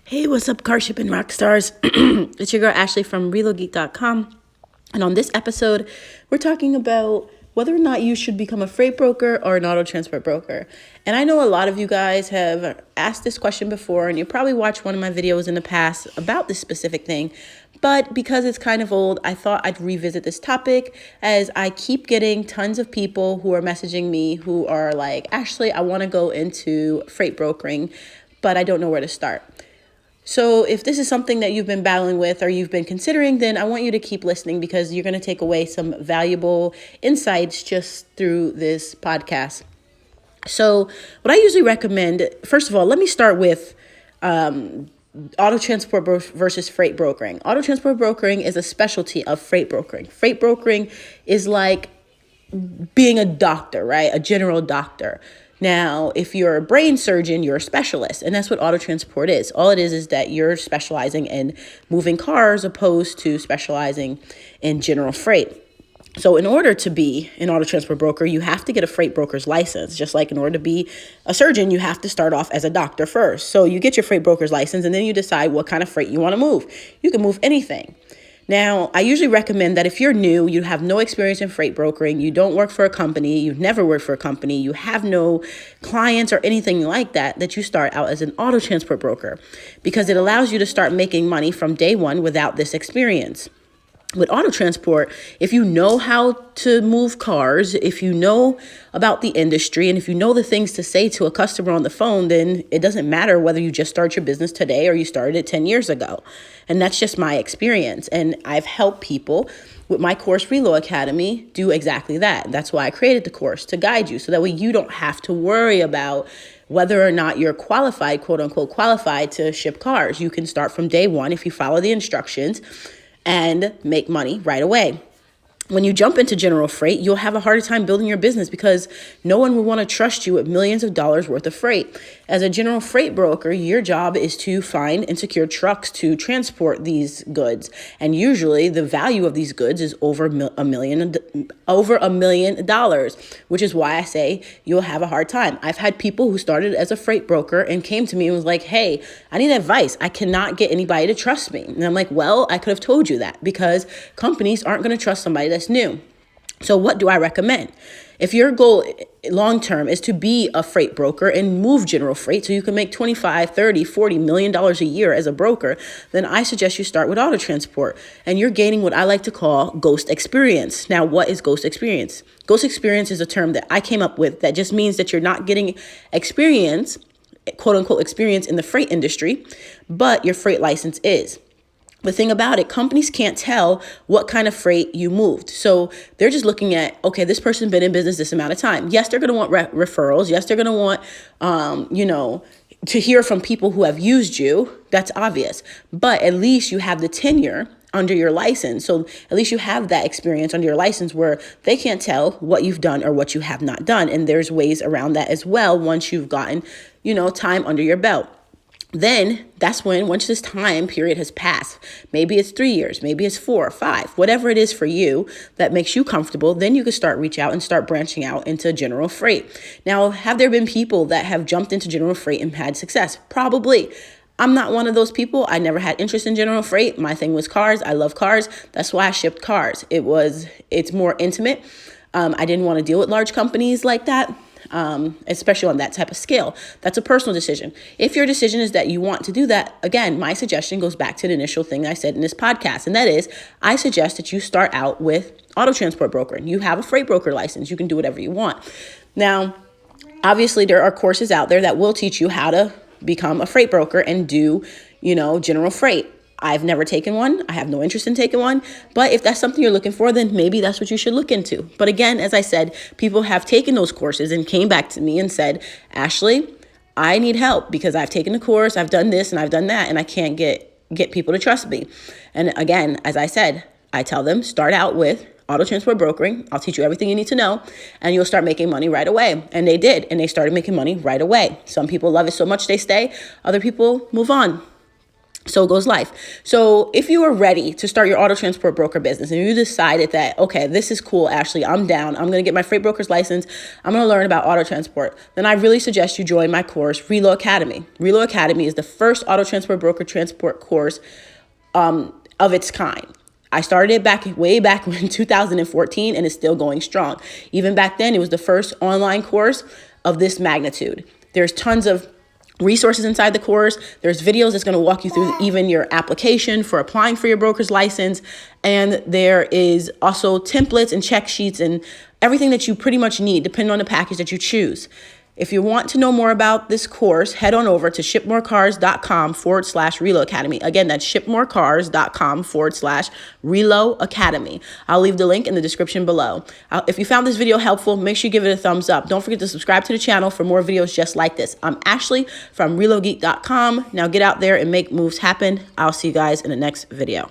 Hey, what's up, car shipping rock stars? It's your girl Ashley from Relogeek.com. And on this episode, we're talking about whether or not you should become a freight broker or an auto transport broker. And I know a lot of you guys have asked this question before, and you probably watched one of my videos in the past about this specific thing. But because it's kind of old, I thought I'd revisit this topic as I keep getting tons of people who are messaging me who are like, Ashley, I want to go into freight brokering, but I don't know where to start. So if this is something that you've been battling with or you've been considering, then I want you to keep listening because you're going to take away some valuable insights just through this podcast. So what I usually recommend, first of all, let me start with auto transport versus freight brokering. Auto transport brokering is a specialty of freight brokering. Freight brokering is like being a doctor, right? A general doctor. Now, if you're a brain surgeon, you're a specialist, and that's what auto transport is. All it is that you're specializing in moving cars opposed to specializing in general freight. So in order to be an auto transport broker, you have to get a freight broker's license. Just like in order to be a surgeon, you have to start off as a doctor first. So you get your freight broker's license, and then you decide what kind of freight you want to move. You can move anything. Now, I usually recommend that if you're new, you have no experience in freight brokering, you don't work for a company, you've never worked for a company, you have no clients or anything like that, that you start out as an auto transport broker because it allows you to start making money from day one without this experience. With auto transport, if you know how to move cars, if you know about the industry, and if you know the things to say to a customer on the phone, then it doesn't matter whether you just start your business today or you started it 10 years ago. And that's just my experience. And I've helped people with my course, Reloacademy, do exactly that. That's why I created the course, to guide you, so that way you don't have to worry about whether or not you're qualified, quote unquote, qualified to ship cars. You can start from day one if you follow the instructions and make money right away. When you jump into general freight, you'll have a harder time building your business because no one will want to trust you with millions of dollars worth of freight. As a general freight broker, your job is to find and secure trucks to transport these goods. And usually the value of these goods is over $1 million, which is why I say you'll have a hard time. I've had people who started as a freight broker and came to me and was like, hey, I need advice. I cannot get anybody to trust me. And I'm like, well, I could have told you that because companies aren't going to trust somebody that's new. So what do I recommend? If your goal long-term is to be a freight broker and move general freight so you can make $25, $30, $40 million a year as a broker, then I suggest you start with auto transport. And you're gaining what I like to call ghost experience. Now, what is ghost experience? Ghost experience is a term that I came up with that just means that you're not getting experience, quote unquote, experience in the freight industry, but your freight license is. The thing about it, companies can't tell what kind of freight you moved. So they're just looking at, okay, this person's been in business this amount of time. Yes, they're going to want referrals. Yes, they're going to want, to hear from people who have used you. That's obvious. But at least you have the tenure under your license. So at least you have that experience under your license where they can't tell what you've done or what you have not done. And there's ways around that as well once you've gotten, time under your belt. Then that's when, once this time period has passed, maybe it's 3 years, maybe it's 4 or 5, whatever it is for you that makes you comfortable, then you can reach out and start branching out into general freight. Now, have there been people that have jumped into general freight and had success? Probably. I'm not one of those people. I never had interest in general freight. My thing was cars. I love cars. That's why I shipped cars. It's more intimate. I didn't want to deal with large companies like that. Especially on that type of scale. That's a personal decision. If your decision is that you want to do that, again, my suggestion goes back to the initial thing I said in this podcast, and that is I suggest that you start out with auto transport brokering. You have a freight broker license. You can do whatever you want. Now, obviously, there are courses out there that will teach you how to become a freight broker and do, general freight. I've never taken one. I have no interest in taking one. But if that's something you're looking for, then maybe that's what you should look into. But again, as I said, people have taken those courses and came back to me and said, Ashley, I need help because I've taken the course, I've done this and I've done that, and I can't get people to trust me. And again, as I said, I tell them, start out with auto transport brokering. I'll teach you everything you need to know, and you'll start making money right away. And they did, and they started making money right away. Some people love it so much they stay. Other people move on. So goes life. So if you are ready to start your auto transport broker business and you decided that, okay, this is cool, Ashley, I'm down. I'm going to get my freight broker's license. I'm going to learn about auto transport. Then I really suggest you join my course, Reloacademy. Reloacademy is the first auto transport broker transport course of its kind. I started it way back in 2014 and it's still going strong. Even back then, it was the first online course of this magnitude. There's tons of resources inside the course. There's videos that's going to walk you through even your application for applying for your broker's license. And there is also templates and check sheets and everything that you pretty much need depending on the package that you choose. If you want to know more about this course, head on over to shipmorecars.com/Reloacademy. Again, that's shipmorecars.com/Reloacademy. I'll leave the link in the description below. If you found this video helpful, make sure you give it a thumbs up. Don't forget to subscribe to the channel for more videos just like this. I'm Ashley from Relogeek.com. Now get out there and make moves happen. I'll see you guys in the next video.